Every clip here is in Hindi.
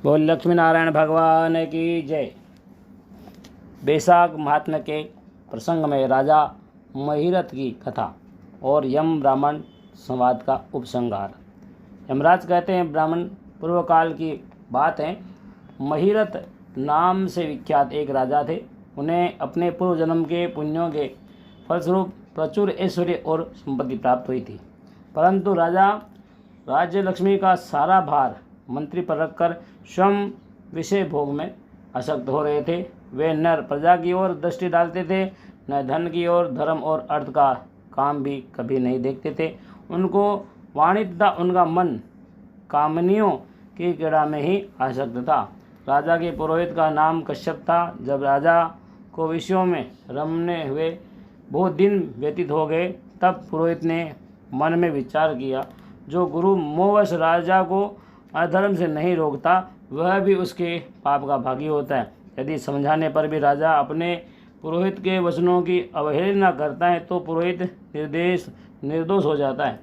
बोल लक्ष्मी नारायण भगवान की जय। बैसाख महात्म्य के प्रसंग में राजा महिरथ की कथा और यम ब्राह्मण संवाद का उपसंहार। यमराज कहते हैं, ब्राह्मण पूर्व काल की बात है। महिरथ नाम से विख्यात एक राजा थे। उन्हें अपने पूर्व जन्म के पुण्यों के फलस्वरूप प्रचुर ऐश्वर्य और संपत्ति प्राप्त हुई थी। परंतु राजा राज्य लक्ष्मी का सारा भार मंत्री पर रखकर स्वयं विषय भोग में आसक्त हो रहे थे। वे न प्रजा की ओर दृष्टि डालते थे, न धन की ओर, धर्म और अर्थ का काम भी कभी नहीं देखते थे। उनको वाणी तथा उनका मन कामनियों की क्रीड़ा में ही आसक्त था। राजा के पुरोहित का नाम कश्यप था। जब राजा को विषयों में रमने हुए बहुत दिन व्यतीत हो गए, तब पुरोहित ने मन में विचार किया, जो गुरु मोहवश राजा को अधर्म से नहीं रोकता, वह भी उसके पाप का भागी होता है। यदि समझाने पर भी राजा अपने पुरोहित के वचनों की अवहेलना करता है, तो पुरोहित निर्दोष हो जाता है।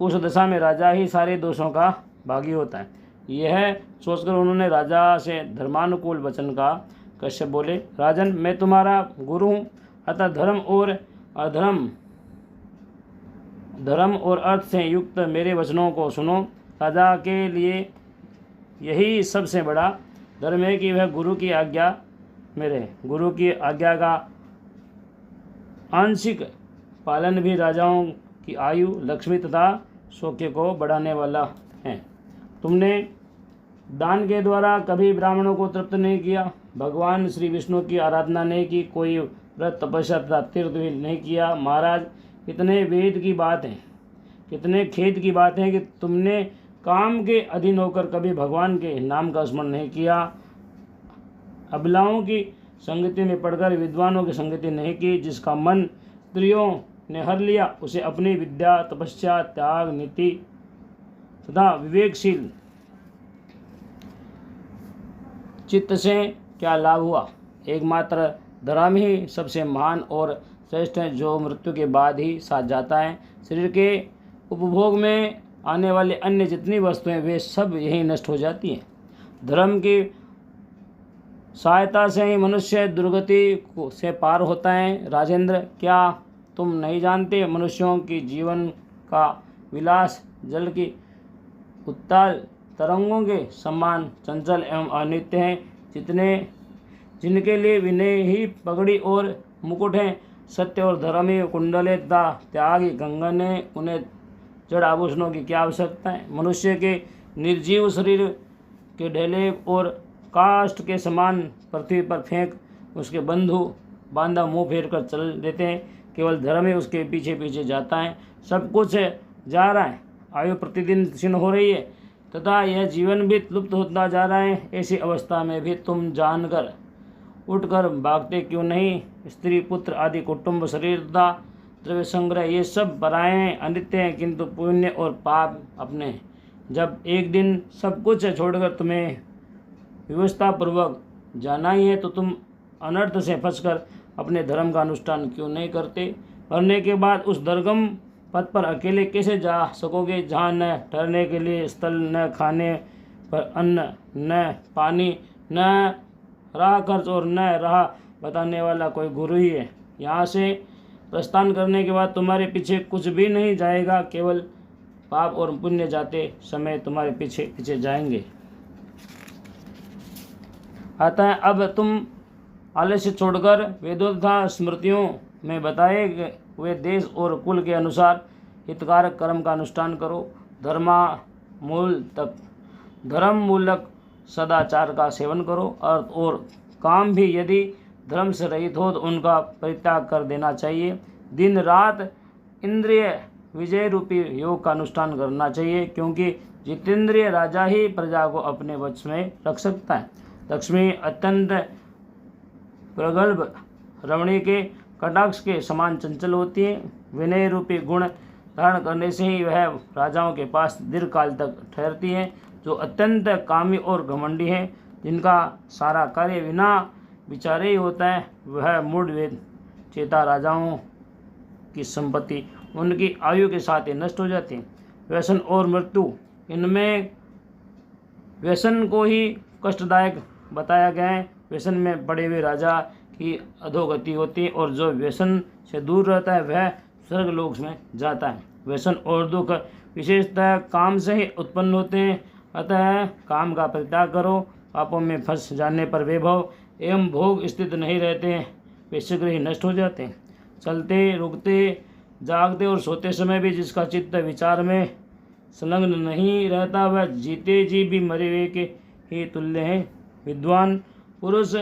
उस दशा में राजा ही सारे दोषों का भागी होता है। यह सोचकर उन्होंने राजा से धर्मानुकूल वचन कहा। कश्यप बोले, राजन, मैं तुम्हारा गुरु हूँ, अतः धर्म और अर्थ से युक्त मेरे वचनों को सुनो। राजा के लिए यही सबसे बड़ा धर्म है कि वह गुरु की आज्ञा में रहे। गुरु की आज्ञा का आंशिक पालन भी राजाओं की आयु, लक्ष्मी तथा सौख्य को बढ़ाने वाला है। तुमने दान के द्वारा कभी ब्राह्मणों को तृप्त नहीं किया, भगवान श्री विष्णु की आराधना नहीं की, कोई व्रत तपस्या तथा तीर्थ भी नहीं किया। महाराज, कितने वेद की बात है, कितने खेद की बात है कि तुमने काम के अधीन होकर कभी भगवान के नाम का स्मरण नहीं किया, अबलाओं की संगति में पढ़कर विद्वानों की संगति नहीं की। जिसका मन स्त्रियों ने हर लिया, उसे अपनी विद्या, तपस्या, त्याग, नीति तथा विवेकशील चित्त से क्या लाभ हुआ। एकमात्र धर्म ही सबसे महान और श्रेष्ठ है, जो मृत्यु के बाद ही साथ जाता है। शरीर के उपभोग में आने वाले अन्य जितनी वस्तुएं, वे सब यही नष्ट हो जाती हैं। धर्म की सहायता से ही मनुष्य दुर्गति से पार होता है। राजेंद्र, क्या तुम नहीं जानते, मनुष्यों की जीवन का विलास जल की उत्ताल तरंगों के समान चंचल एवं अनित्य है। जिनके लिए विनय ही पगड़ी और मुकुट है, सत्य और धर्म ही कुंडले तथा त्याग ही कंगन है, उन्हें जड़ आभूषणों की क्या आवश्यकता है। मनुष्य के निर्जीव शरीर के ढेले और काष्ठ के समान पृथ्वी पर फेंक उसके बंधु बांधा मुँह फेर कर चल देते हैं। केवल धर्म ही उसके पीछे पीछे जाता है। सब कुछ जा रहा है, आयु प्रतिदिन क्षीण हो रही है तथा यह जीवन भी लुप्त होता जा रहा है। ऐसी अवस्था में भी तुम जानकर उठकर भागते क्यों नहीं। स्त्री, पुत्र आदि, कुटुंब, शरीर तथा द्रव्य संग्रह, ये सब पराये हैं, अनित्य हैं, किंतु पुण्य और पाप अपने हैं। जब एक दिन सब कुछ छोड़कर तुम्हें व्यवस्था पूर्वक जाना ही है, तो तुम अनर्थ से फंसकर अपने धर्म का अनुष्ठान क्यों नहीं करते। करने के बाद उस दुर्गम पथ पर अकेले कैसे जा सकोगे, जहाँ न ठहरने के लिए स्थल, न खाने पर अन्न, न पानी, न राह खर्च और न राह बताने वाला कोई गुरु ही है। यहाँ से प्रस्थान करने के बाद तुम्हारे पीछे कुछ भी नहीं जाएगा, केवल पाप और पुण्य जाते समय तुम्हारे पीछे पीछे जाएंगे। अतः अब तुम आलस्य छोड़कर वेदों तथा स्मृतियों में बताए हुए देश और कुल के अनुसार हितकारक कर्म का अनुष्ठान करो। धर्म मूलक सदाचार का सेवन करो। अर्थ और काम भी यदि धर्म से रहित हो तो उनका परित्याग कर देना चाहिए। दिन रात इंद्रिय विजय रूपी योग का अनुष्ठान करना चाहिए, क्योंकि जितेंद्रिय राजा ही प्रजा को अपने वश में रख सकता है। लक्ष्मी अत्यंत प्रगल्भ रमणी के कटाक्ष के समान चंचल होती है। विनय रूपी गुण धारण करने से ही वह राजाओं के पास दीर्घ काल तक ठहरती है। जो अत्यंत कामी और घमंडी है, जिनका सारा कार्य बिना विचारे ही होता है, वह मूढ़ वेद चेता राजाओं की संपत्ति उनकी आयु के साथ ही नष्ट हो जाती है। व्यसन और मृत्यु, इनमें व्यसन को ही कष्टदायक बताया गया है। व्यसन में पड़े हुए राजा की अधोगति होती है और जो व्यसन से दूर रहता है वह स्वर्गलोक में जाता है। व्यसन और दुख विशेषतः काम से ही उत्पन्न होते हैं, अतः काम का परित्याग करो। पापों में फंस जाने पर वैभव एवं भोग स्थित नहीं रहते हैं, वे शीघ्र ही नष्ट हो जाते हैं। चलते, रुकते, जागते और सोते समय भी जिसका चित्त विचार में संलग्न नहीं रहता वह जीते जी भी मरे हुए के ही तुल्य है। विद्वान पुरुष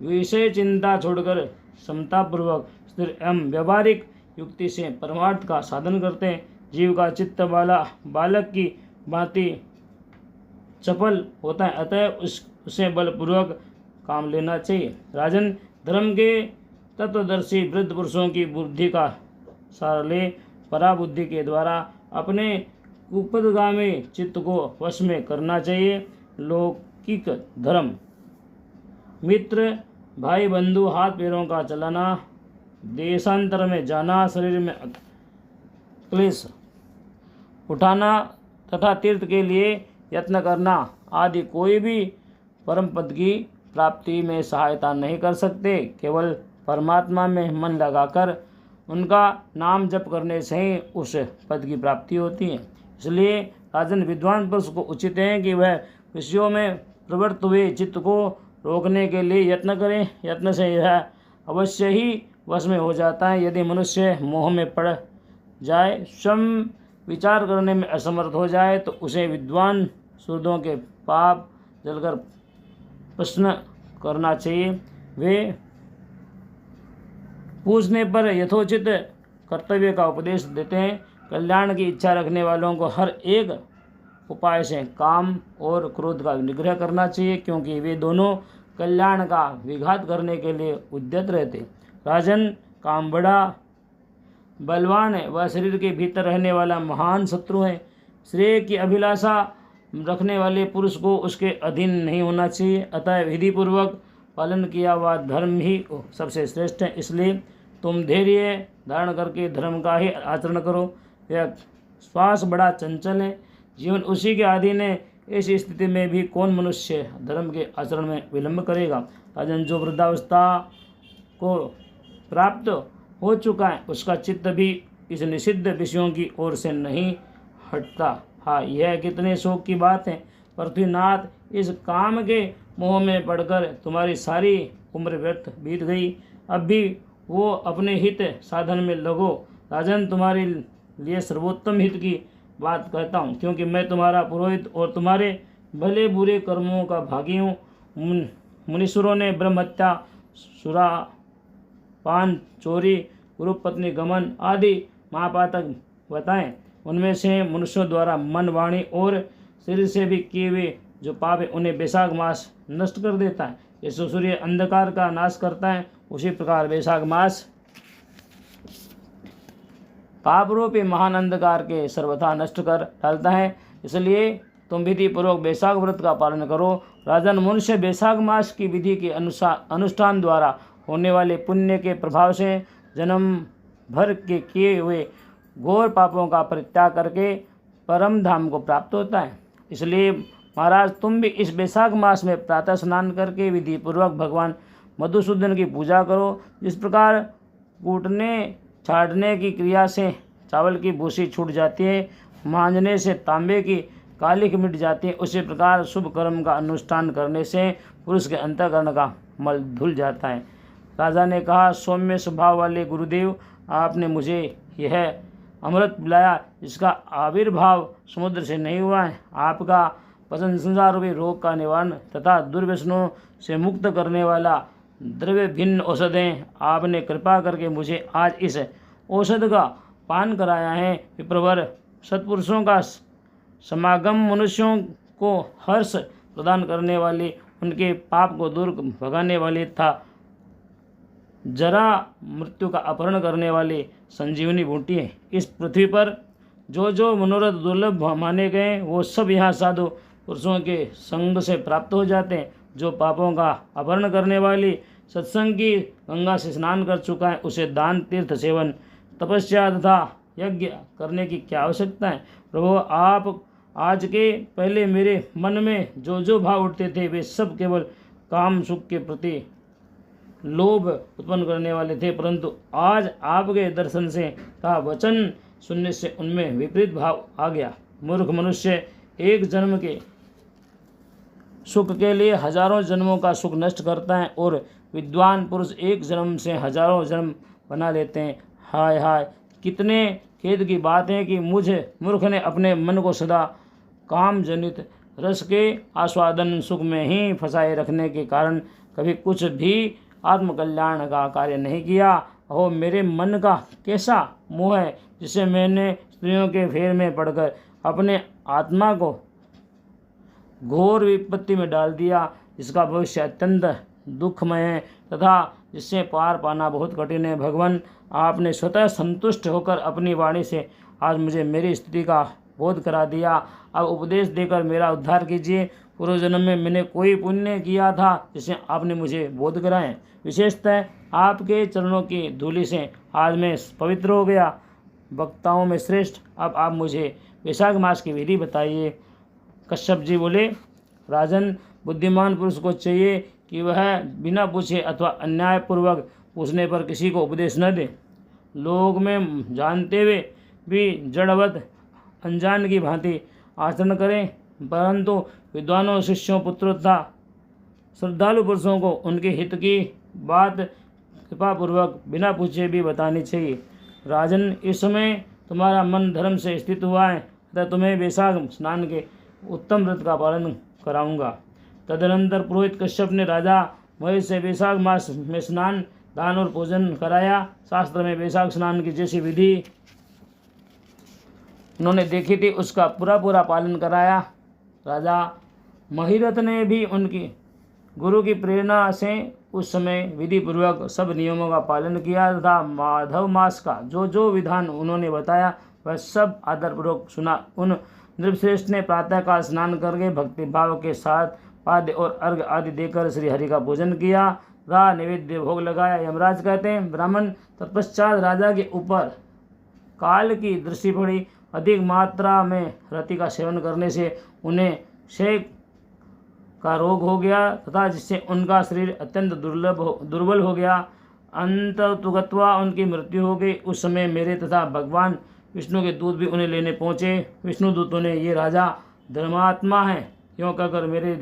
विषय चिंता छोड़कर समतापूर्वक स्थिर एवं व्यवहारिक युक्ति से परमार्थ का साधन करते हैं। जीव का चित्त बालक की भांति चपल होता है, अतः उसे बलपूर्वक काम लेना चाहिए। राजन, धर्म के तत्वदर्शी वृद्ध पुरुषों की बुद्धि का सहारा ले पराबुद्धि के द्वारा अपने कुपदगामी चित्त को वश में करना चाहिए। लौकिक धर्म, मित्र, भाई बंधु, हाथ पैरों का चलाना, देशांतर में जाना, शरीर में क्लेश उठाना तथा तीर्थ के लिए यत्न करना आदि कोई भी परम पद की प्राप्ति में सहायता नहीं कर सकते। केवल परमात्मा में मन लगाकर उनका नाम जप करने से ही उस पद की प्राप्ति होती है। इसलिए राजन, विद्वान पुरुष को उचित है कि वह विषयों में प्रवृत्त हुए चित्त को रोकने के लिए यत्न करें। यत्न से यह अवश्य ही वश में हो जाता है। यदि मनुष्य मोह में पड़ जाए, स्वयं विचार करने में असमर्थ हो जाए, तो उसे विद्वान सूर्यों के पाप जलकर प्रश्न करना चाहिए। वे पूछने पर यथोचित कर्तव्य का उपदेश देते हैं। कल्याण की इच्छा रखने वालों को हर एक उपाय से काम और क्रोध का निग्रह करना चाहिए, क्योंकि वे दोनों कल्याण का विघात करने के लिए उद्यत रहते। राजन, काम बड़ा बलवान है, वह शरीर के भीतर रहने वाला महान शत्रु है। श्रेय की अभिलाषा रखने वाले पुरुष को उसके अधीन नहीं होना चाहिए, अतः विधिपूर्वक पालन किया हुआ धर्म ही सबसे श्रेष्ठ है। इसलिए तुम धैर्य धारण करके धर्म का ही आचरण करो। यह श्वास बड़ा चंचल है, जीवन उसी के अधीन है। ऐसी स्थिति में भी कौन मनुष्य धर्म के आचरण में विलंब करेगा। राजन, जो वृद्धावस्था को प्राप्त हो चुका है उसका चित्त भी इस निषिद्ध विषयों की ओर से नहीं हटता। हाँ, यह कितने शोक की बात है पृथ्वीनाथ, इस काम के मोह में पड़कर तुम्हारी सारी उम्र व्यर्थ बीत गई। अब भी वो अपने हित साधन में लगो। राजन, तुम्हारे लिए सर्वोत्तम हित की बात कहता हूँ, क्योंकि मैं तुम्हारा पुरोहित और तुम्हारे भले बुरे कर्मों का भागी हूँ। मुनीश्वरों ने ब्रह्म हत्या, सुरापान, चोरी, गुरु पत्नी गमन आदि महापातक बताएं। उनमें से मनुष्यों द्वारा मन, वाणी और शरीर से भी किए हुए जो पाप है उन्हें वैशाख मास नष्ट कर देता है। जैसे सूर्य अंधकार का नाश करता है, उसी प्रकार वैशाख मास पाप रूपी महान अंधकार के सर्वथा नष्ट कर डालता है। इसलिए तुम विधि पूर्वक वैशाख व्रत का पालन करो। राजन, मनुष्य वैशाख मास की विधि के अनुष्ठान द्वारा होने वाले पुण्य के प्रभाव से जन्म भर के किए हुए घोर पापों का परित्याग करके परम धाम को प्राप्त होता है। इसलिए महाराज, तुम भी इस वैशाख मास में प्रातः स्नान करके विधि पूर्वक भगवान मधुसूदन की पूजा करो। जिस प्रकार कूटने छाड़ने की क्रिया से चावल की भूसी छूट जाती है, मांजने से तांबे की कालिख मिट जाती है, उसी प्रकार शुभ कर्म का अनुष्ठान करने से पुरुष के अंतःकरण का मल धुल जाता है। राजा ने कहा, सौम्य स्वभाव वाले गुरुदेव, आपने मुझे यह अमृत पिलाया, इसका आविर्भाव समुद्र से नहीं हुआ है। आपका पसंद संसार रूपी रोग का निवारण तथा दुर्व्यसनों से मुक्त करने वाला द्रव्य भिन्न औषध हैं। आपने कृपा करके मुझे आज इस औषध का पान कराया है। विप्रवर, सत्पुरुषों का समागम मनुष्यों को हर्ष प्रदान करने वाले, उनके पाप को दूर भगाने वाले था जरा मृत्यु का अपहरण करने वाले संजीवनी बूटी है। इस पृथ्वी पर जो जो मनोरथ दुर्लभ माने गए वो सब यहाँ साधु पुरुषों के संग से प्राप्त हो जाते हैं। जो पापों का अपहरण करने वाली सत्संग की गंगा से स्नान कर चुका है, उसे दान, तीर्थ सेवन, तपस्या तथा यज्ञ करने की क्या आवश्यकता है। प्रभु, आप आज के पहले मेरे मन में जो जो भाव उठते थे वे सब केवल काम सुख के प्रति लोभ उत्पन्न करने वाले थे, परंतु आज आपके दर्शन से का वचन सुनने से उनमें विपरीत भाव आ गया। मूर्ख मनुष्य एक जन्म के सुख के लिए हजारों जन्मों का सुख नष्ट करता है और विद्वान पुरुष एक जन्म से हजारों जन्म बना लेते हैं। हाय हाय, कितने खेद की बात है कि मुझे मूर्ख ने अपने मन को सदा काम जनित रस के आस्वादन सुख में ही फंसाए रखने के कारण कभी कुछ भी आत्मकल्याण का कार्य नहीं किया। हो मेरे मन का कैसा मोह है जिसे मैंने स्त्रियों के फेर में पड़कर अपने आत्मा को घोर विपत्ति में डाल दिया, जिसका भविष्य अत्यंत दुखमय है तथा जिससे पार पाना बहुत कठिन है। भगवान, आपने स्वतः संतुष्ट होकर अपनी वाणी से आज मुझे मेरी स्थिति का बोध करा दिया। अब उपदेश देकर मेरा उद्धार कीजिए। पूर्व जन्म में मैंने कोई पुण्य किया था जिसे आपने मुझे बोध कराए। विशेषतः आपके चरणों की धूलि से आज मैं पवित्र हो गया। वक्ताओं में श्रेष्ठ, अब आप मुझे वैशाख मास की विधि बताइए। कश्यप जी बोले, राजन, बुद्धिमान पुरुष को चाहिए कि वह बिना पूछे अथवा अन्यायपूर्वक पूछने पर किसी को उपदेश न दे। लोग में जानते हुए भी जड़वत अनजान की भांति आचरण करें, परंतु विद्वानों, शिष्यों, पुत्रों तथा श्रद्धालु पुरुषों को उनके हित की बात कृपापूर्वक बिना पूछे भी बतानी चाहिए। राजन, इस समय तुम्हारा मन धर्म से स्थित हुआ है, अतः तुम्हें वैशाख स्नान के उत्तम व्रत का पालन कराऊंगा। तदनंतर पुरोहित कश्यप ने राजा महेश से वैशाख मास में स्नान, दान और पूजन कराया। शास्त्र में वैशाख स्नान की जैसी विधि उन्होंने देखी थी उसका पूरा पालन कराया। राजा महिरथ ने भी उनकी गुरु की प्रेरणा से उस समय विधि पूर्वक सब नियमों का पालन किया तथा माधव मास का जो जो विधान उन्होंने बताया वह सब आदरपूर्वक सुना। उन नृपश्रेष्ठ ने प्रातःकाल स्नान करके भक्ति भाव के साथ पाद्य और अर्घ आदि देकर श्री हरि का पूजन किया, नैवेद्य भोग लगाया। यमराज कहते हैं, ब्राह्मण, तत्पश्चात राजा के ऊपर काल की दृष्टि पड़ी। अधिक मात्रा में रति का सेवन करने से उन्हें क्षय का रोग हो गया तथा जिससे उनका शरीर अत्यंत दुर्बल हो गया। अंततुगत्वा उनकी मृत्यु हो गई। उस समय मेरे तथा भगवान विष्णु के दूत भी उन्हें लेने पहुँचे। विष्णु दूतों ने ये राजा धर्मात्मा है क्यों कहकर मेरे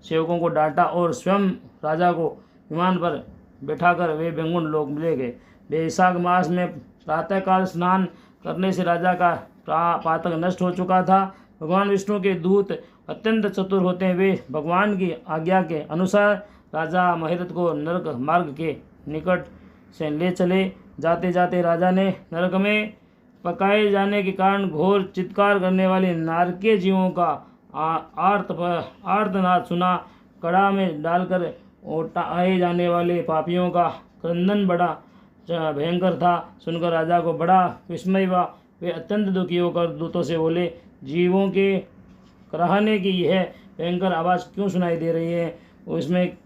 सेवकों को डांटा और स्वयं राजा को विमान पर बैठाकर वे बेंगुन लोग ले गए। वैशाख मास में प्रातःकाल स्नान करने से राजा का पातक नष्ट हो चुका था। भगवान विष्णु के दूत अत्यंत चतुर होते हैं। वे भगवान की आज्ञा के अनुसार राजा महिरथ को नरक मार्ग के निकट से ले चले। जाते जाते राजा ने नरक में पकाए जाने के कारण घोर चित्कार करने वाले नारकीय जीवों का आर्तनाद सुना। कड़ा में डालकर उठाए जाने वाले पापियों का क्रंदन बड़ा भयंकर था। सुनकर राजा को बड़ा विस्मय हुआ। वे अत्यंत दुखी होकर दूतों से बोले, जीवों के कराहने की यह भयंकर आवाज़ क्यों सुनाई दे रही है? उसमें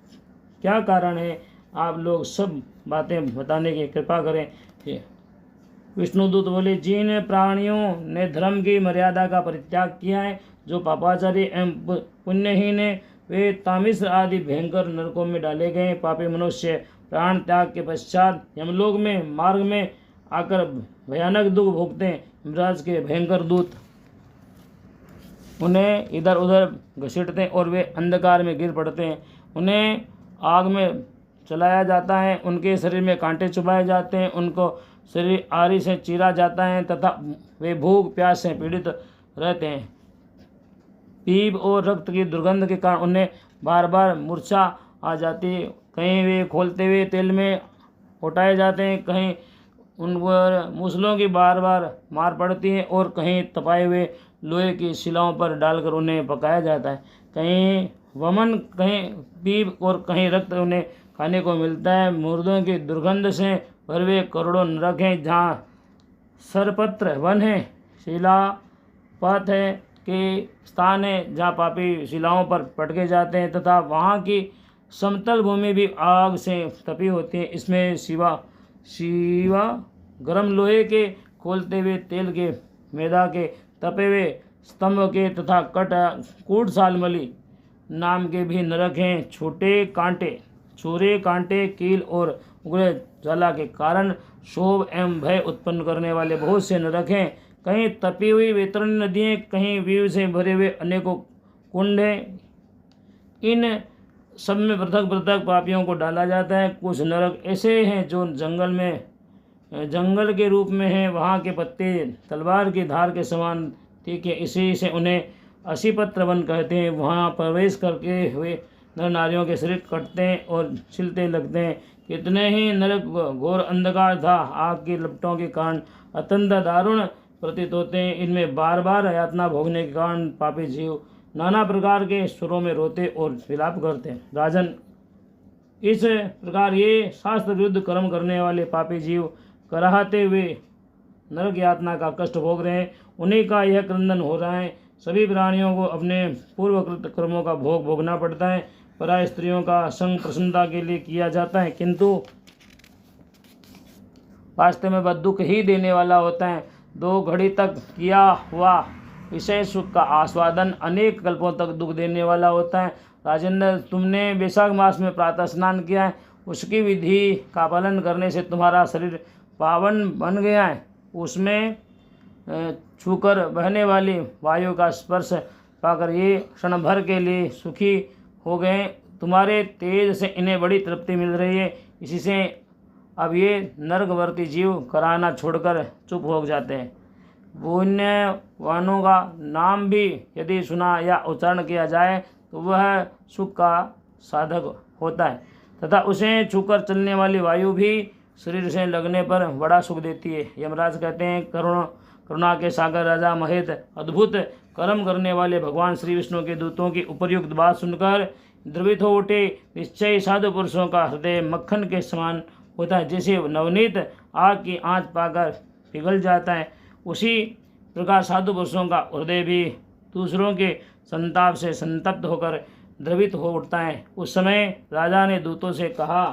क्या कारण है? आप लोग सब बातें बताने की कृपा करें। विष्णुदूत बोले, जिन प्राणियों ने धर्म की मर्यादा का परित्याग किया है, जो पापाचारी एवं पुण्यहीन है, वे तामिश्र आदि भयंकर नरकों में डाले गए। पापी मनुष्य प्राण त्याग के पश्चात यमलोक में मार्ग में आकर भयानक दुख भोगते हैं। यमराज के भयंकर दूत उन्हें इधर उधर घसीटते हैं और वे अंधकार में गिर पड़ते हैं। उन्हें आग में चलाया जाता है, उनके शरीर में कांटे चुभाए जाते हैं, उनको शरीर आरी से चीरा जाता है तथा वे भूख प्यास से पीड़ित रहते हैं। पीप और रक्त की दुर्गंध के कारण उन्हें बार बार मूर्छा आ जाती है। कहीं वे खोलते हुए तेल में उठाए जाते हैं, कहीं उन पर मूसलों की बार बार मार पड़ती है और कहीं तपाए हुए लोहे की शिलाओं पर डालकर उन्हें पकाया जाता है। कहीं वमन, कहीं पीप और कहीं रक्त उन्हें खाने को मिलता है। मुर्दों की दुर्गंध से भर वे करोड़ों नरक हैं, जहाँ सरपत्र वन है, शिलापात है के स्थान है जहाँ पापी शिलाओं पर पटके जाते हैं तथा वहाँ की समतल भूमि भी आग से तपी होती है। इसमें शिवा गर्म लोहे के खोलते हुए तेल के मैदा के तपे हुए स्तंभ के तथा कूट सालमली नाम के भी नरक हैं। छोटे कांटे कील और उग्र ज्वाला के कारण क्षोभ एवं भय उत्पन्न करने वाले बहुत से नरक हैं। कहीं तपी हुई वैतरणी नदियाँ, कहीं वीर से भरे हुए अनेकों कुंड हैं। इन सब में पृथक पृथक पापियों को डाला जाता है। कुछ नरक ऐसे हैं जो जंगल के रूप में हैं, वहाँ के पत्ते तलवार की धार के समान ठीक है, इसी से उन्हें असीपत्र वन कहते हैं। वहाँ प्रवेश करके हुए नर नारियों के शरीर कटते हैं और छिलते लगते हैं। कितने ही नरक घोर अंधकार था, आग की लपटों के कारण अत्यंत दारुण प्रतीत होते हैं। इनमें बार बार यातना भोगने के कारण पापी जीव नाना प्रकार के स्वरों में रोते और विलाप करते हैं। राजन, इस प्रकार ये शास्त्र विरुद्ध कर्म करने वाले पापी जीव कराहते हुए नरक यातना का कष्ट भोग रहे हैं। उन्हीं का यह क्रंदन हो रहा है। सभी प्राणियों को अपने पूर्वकृत कर्मों का भोग भोगना पड़ता है। पराय स्त्रियों का संग प्रसन्नता के लिए किया जाता है, किंतु वास्तव में वह दुख ही देने वाला होता है। 2 घड़ी तक किया हुआ विषय सुख का आस्वादन अनेक कल्पों तक दुख देने वाला होता है। राजेंद्र, तुमने वैशाख मास में प्रातः स्नान किया है, उसकी विधि का पालन करने से तुम्हारा शरीर पावन बन गया है। उसमें छूकर बहने वाली वायु का स्पर्श पाकर ये क्षण भर के लिए सुखी हो गए। तुम्हारे तेज से इन्हें बड़ी तृप्ति मिल रही है। इसी से अब ये नरकवर्ती जीव कराना छोड़कर चुप हो जाते हैं। पुण्यवानों का नाम भी यदि सुना या उच्चारण किया जाए तो वह सुख का साधक होता है तथा उसे छूकर चलने वाली वायु भी शरीर से लगने पर बड़ा सुख देती है। यमराज कहते हैं, करुणा के सागर राजा महेश अद्भुत कर्म करने वाले भगवान श्री विष्णु के दूतों की उपयुक्त बात सुनकर द्रवित हो उठे। निश्चय साधु पुरुषों का हृदय मक्खन के समान होता है, जैसे नवनीत आग की आंच पाकर पिघल जाता है, उसी प्रकार साधु पुरुषों का हृदय भी दूसरों के संताप से संतप्त होकर द्रवित हो उठता है। उस समय राजा ने दूतों से कहा,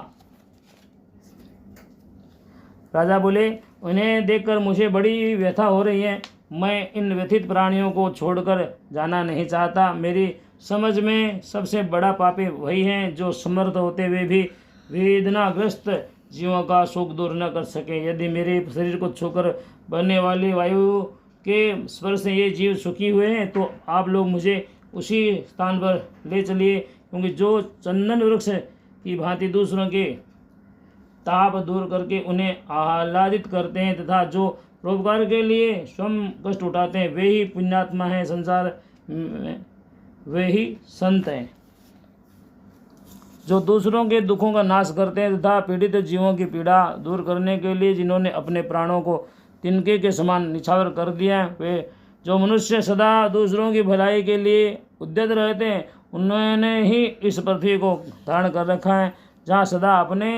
राजा बोले, उन्हें देखकर मुझे बड़ी व्यथा हो रही है। मैं इन व्यथित प्राणियों को छोड़कर जाना नहीं चाहता। मेरी समझ में सबसे बड़ा पापी वही हैं जो समर्थ होते हुए भी वेदनाग्रस्त जीवों का सुख दूर न कर सके। यदि मेरे शरीर को छूकर बहने वाली वायु के स्पर्श से ये जीव सुखी हुए हैं तो आप लोग मुझे उसी स्थान पर ले चलिए, क्योंकि जो चंदन वृक्ष की भांति दूसरों के ताप दूर करके उन्हें आह्लादित करते हैं तथा जो परोपकार के लिए स्वयं कष्ट उठाते हैं, वे ही पुण्यात्मा हैं। संसार में वे ही संत हैं जो दूसरों के दुखों का नाश करते हैं तथा पीड़ित जीवों की पीड़ा दूर करने के लिए जिन्होंने अपने प्राणों को तिनके के समान निछावर कर दिया है। वे जो मनुष्य सदा दूसरों की भलाई के लिए उद्यत रहते हैं, उन्होंने ही इस पृथ्वी को धारण कर रखा है। जहाँ सदा अपने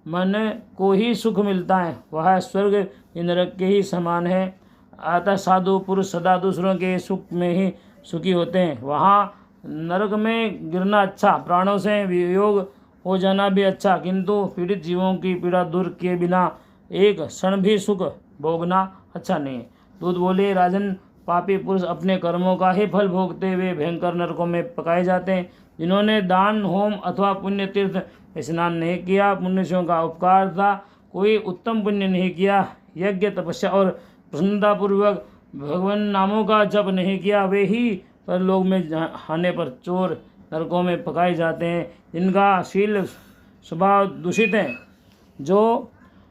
मन को ही सुख मिलता है, वह स्वर्ग नरक के ही समान है। अतः साधु पुरुष सदा दूसरों के सुख में ही सुखी होते हैं। वहाँ नरक में गिरना अच्छा, प्राणों से वियोग हो जाना भी अच्छा, किंतु पीड़ित जीवों की पीड़ा दूर किए बिना एक क्षण भी सुख भोगना अच्छा नहीं है। दूत बोले, राजन, पापी पुरुष अपने कर्मों का ही फल भोगते हुए भयंकर नरकों में पकाए जाते हैं। जिन्होंने दान होम अथवा पुण्य तीर्थ स्नान नहीं किया, मनुष्यों का उपकार था, कोई उत्तम पुण्य नहीं किया, यज्ञ तपस्या और प्रसन्नतापूर्वक भगवान नामों का जप नहीं किया, वे ही परलोक में आने पर चोर नरकों में पकाए जाते हैं। जिनका शील स्वभाव दूषित है, जो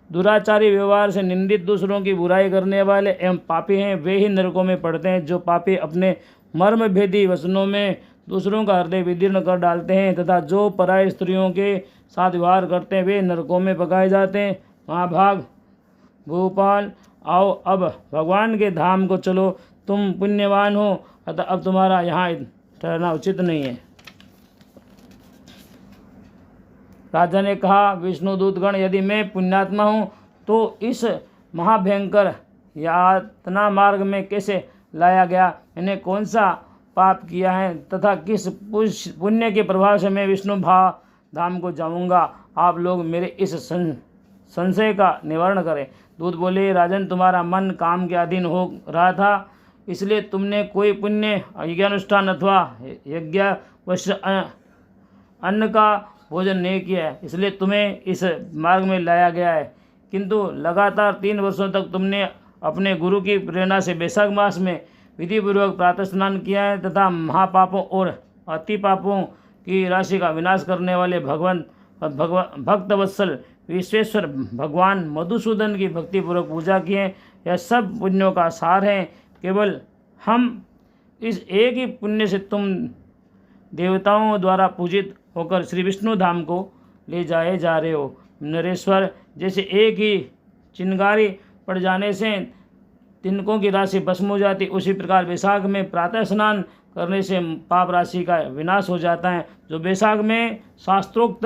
दुराचारी व्यवहार से निंदित, दूसरों की बुराई करने वाले एवं पापी हैं, वे ही नरकों में पड़ते हैं। जो पापी अपने मर्म भेदी वचनों में दूसरों का हृदय विदीर्ण कर डालते हैं तथा जो पराय स्त्रियों के साथ व्यवहार करते हैं, वे नरकों में पकाए जाते हैं। महाभाग भूपाल, आओ अब भगवान के धाम को चलो। तुम पुण्यवान हो, अतः अब तुम्हारा यहाँ ठहरना उचित नहीं है। राजा ने कहा, विष्णुदूतगण, यदि मैं पुण्यात्मा हूँ तो इस महाभयंकर यातना मार्ग में कैसे लाया गया? मैंने कौन सा पाप किया है तथा किस पुण्य के प्रभाव से मैं विष्णु धाम को जाऊँगा? आप लोग मेरे इस संशय का निवारण करें। दूत बोले, राजन, तुम्हारा मन काम के अधीन हो रहा था, इसलिए तुमने कोई पुण्य यज्ञानुष्ठान अथवा यज्ञ वश्य अन्न का भोजन नहीं किया है, इसलिए तुम्हें इस मार्ग में लाया गया है। किंतु लगातार 3 वर्षों तक तुमने अपने गुरु की प्रेरणा से वैशाख मास में विधिपूर्वक प्रातः स्नान किया है तथा महापापों और अति पापों की राशि का विनाश करने वाले भक्तवत्सल विश्वेश्वर भगवान मधुसूदन की भक्तिपूर्वक पूजा की है। यह सब पुण्यों का सार है। केवल हम इस एक ही पुण्य से तुम देवताओं द्वारा पूजित होकर श्री विष्णु धाम को ले जाए जा रहे हो। नरेश्वर, जैसे एक ही चिंगारी पड़ जाने से तिनकों की राशि भस्म हो जाती, उसी प्रकार वैशाख में प्रातः स्नान करने से पाप राशि का विनाश हो जाता है। जो वैशाख में शास्त्रोक्त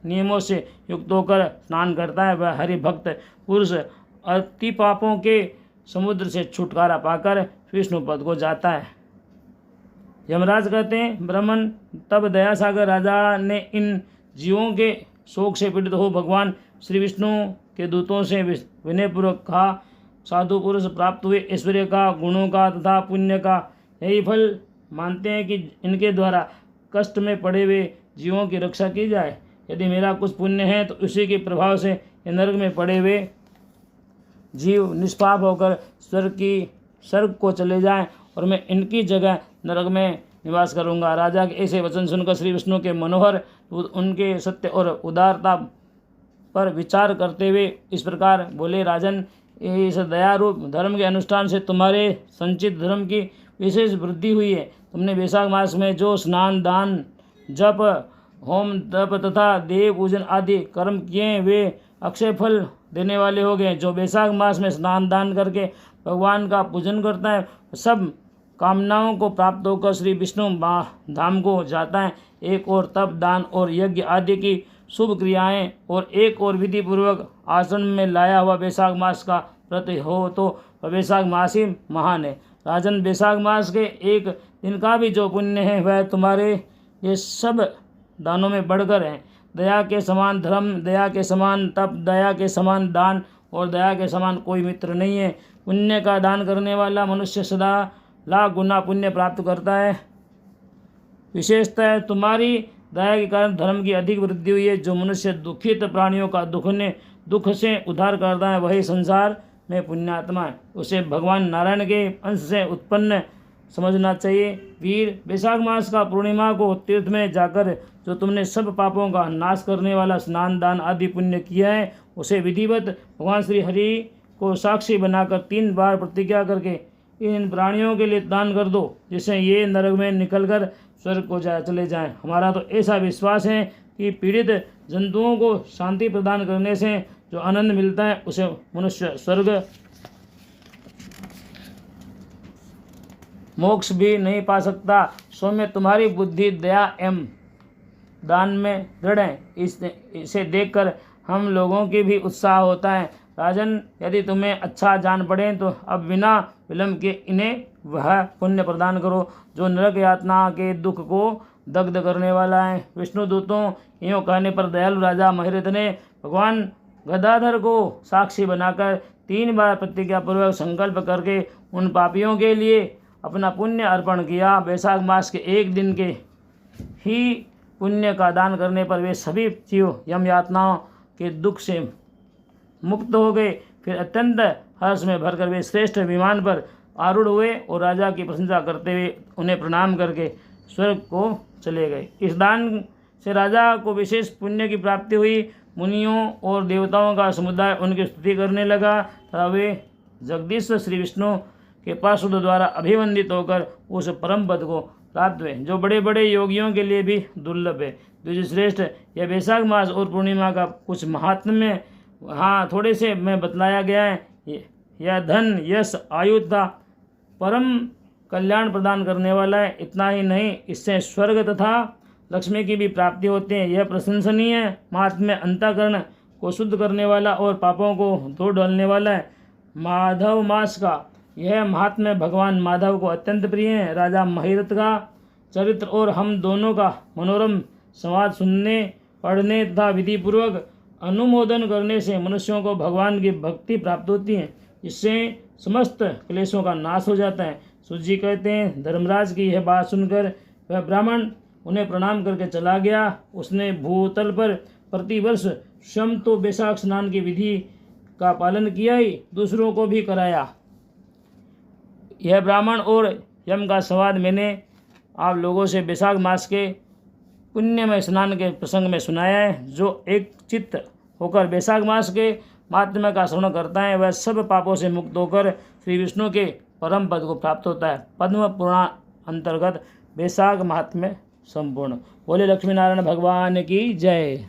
नियमों से युक्त होकर स्नान करता है वह हरि भक्त पुरुष अति पापों के समुद्र से छुटकारा पाकर विष्णु पद को जाता है। यमराज कहते हैं, ब्राह्मण, तब दयासागर राजा ने इन जीवों के शोक से पीड़ित हो भगवान श्री विष्णु के दूतों से विनयपूर्वक कहा, साधु पुरुष प्राप्त हुए ऐश्वर्य का, गुणों का तथा पुण्य का यही फल मानते हैं कि इनके द्वारा कष्ट में पड़े हुए जीवों की रक्षा की जाए। यदि मेरा कुछ पुण्य है तो उसी के प्रभाव से ये नरक में पड़े हुए जीव निष्पाप होकर स्वर्ग को चले जाएं और मैं इनकी जगह नरक में निवास करूंगा। राजा के ऐसे वचन सुनकर श्री विष्णु के मनोहर उनके सत्य और उदारता पर विचार करते हुए इस प्रकार बोले, राजन, इस दयारूप धर्म के अनुष्ठान से तुम्हारे संचित धर्म की विशेष वृद्धि हुई है। तुमने वैशाख मास में जो स्नान, दान, जप, होम, तप तथा देव पूजन आदि कर्म किए वे अक्षय फल देने वाले हो गए। जो वैशाख मास में स्नान दान करके भगवान का पूजन करता है सब कामनाओं को प्राप्त होकर श्री विष्णु धाम को जाता है। एक और तप, दान और यज्ञ आदि की शुभ क्रियाएं और एक और विधि पूर्वक आश्रम में लाया हुआ वैशाख मास का व्रत हो तो वैशाख मास ही महान है। राजन, वैशाख मास के एक दिन का भी जो पुण्य है वह तुम्हारे ये सब दानों में बढ़कर है। दया के समान धर्म, दया के समान तप, दया के समान दान और दया के समान कोई मित्र नहीं है। पुण्य का दान करने वाला मनुष्य सदा लाख गुना पुण्य प्राप्त करता है। विशेषतः तुम्हारी दया के कारण धर्म की अधिक वृद्धि हुई है। जो मनुष्य दुखित प्राणियों का दुख से उद्धार करता है वही संसार में पुण्यात्मा है। उसे भगवान नारायण के अंश से उत्पन्न समझना चाहिए। वीर, वैशाख मास का पूर्णिमा को तीर्थ में जाकर जो तुमने सब पापों का नाश करने वाला स्नान, दान आदि पुण्य किया है उसे विधिवत भगवान श्री हरि को साक्षी बनाकर 3 बार प्रतिज्ञा करके इन प्राणियों के लिए दान कर दो, जिससे ये नरक में निकलकर स्वर्ग को चले जाएं। हमारा तो ऐसा विश्वास है कि पीड़ित जंतुओं को शांति प्रदान करने से जो आनंद मिलता है उसे मनुष्य स्वर्ग मोक्ष भी नहीं पा सकता। सौम्य, तुम्हारी बुद्धि दया एवं दान में दृढ़ है। इसे देखकर हम लोगों की भी उत्साह होता है। राजन, यदि तुम्हें अच्छा जान पड़े तो अब बिना विलंब के इन्हें वह पुण्य प्रदान करो जो नरक यातना के दुख को दग्ध करने वाला है। विष्णु दूतों यूँ कहने पर दयालु राजा महिरथ ने भगवान गदाधर को साक्षी बनाकर 3 बार प्रतिज्ञापूर्वक संकल्प करके उन पापियों के लिए अपना पुण्य अर्पण किया। वैशाख मास के एक दिन के ही पुण्य का दान करने पर वे सभी जीव यम यातनाओं के दुख से मुक्त हो गए। फिर अत्यंत हर्ष में भरकर वे श्रेष्ठ विमान पर आरूढ़ हुए और राजा की प्रशंसा करते हुए उन्हें प्रणाम करके स्वर्ग को चले गए। इस दान से राजा को विशेष पुण्य की प्राप्ति हुई। मुनियों और देवताओं का समुदाय उनकी स्तुति करने लगा तथा वे जगदीश्वर श्री विष्णु के पार्षद द्वारा अभिवंदित होकर उस परम पद को प्राप्त हुए जो बड़े बड़े योगियों के लिए भी दुर्लभ है। द्विजश्रेष्ठ, यह वैशाख मास और पूर्णिमा का कुछ महात्म्य थोड़े से में बतलाया गया है। यह धन, यश, आयु तथा परम कल्याण प्रदान करने वाला है। इतना ही नहीं, इससे स्वर्ग तथा लक्ष्मी की भी प्राप्ति होती है। यह प्रशंसनीय महात्म्य अंतःकरण को शुद्ध करने वाला और पापों को धो डालने वाला है। माधव मास का यह महात्म्य भगवान माधव को अत्यंत प्रिय है। राजा महिरथ का चरित्र और हम दोनों का मनोरम संवाद सुनने, पढ़ने तथा विधिपूर्वक अनुमोदन करने से मनुष्यों को भगवान की भक्ति प्राप्त होती है। इससे समस्त क्लेशों का नाश हो जाता है। सूत जी कहते हैं, धर्मराज की यह बात सुनकर वह ब्राह्मण उन्हें प्रणाम करके चला गया। उसने भूतल पर प्रतिवर्ष स्वयं तो बैसाख स्नान की विधि का पालन किया ही, दूसरों को भी कराया। यह ब्राह्मण और यम का संवाद मैंने आप लोगों से बैसाख मास के पुण्यमय स्नान के प्रसंग में सुनाया है। जो एक चित्त होकर बैसाख मास के महात्म्य का श्रवण करता है, वह सब पापों से मुक्त होकर श्री विष्णु के परम पद को प्राप्त होता है। पद्म पुराण अंतर्गत बैसाख महात्म्य संपूर्ण। बोले लक्ष्मी नारायण भगवान की जय।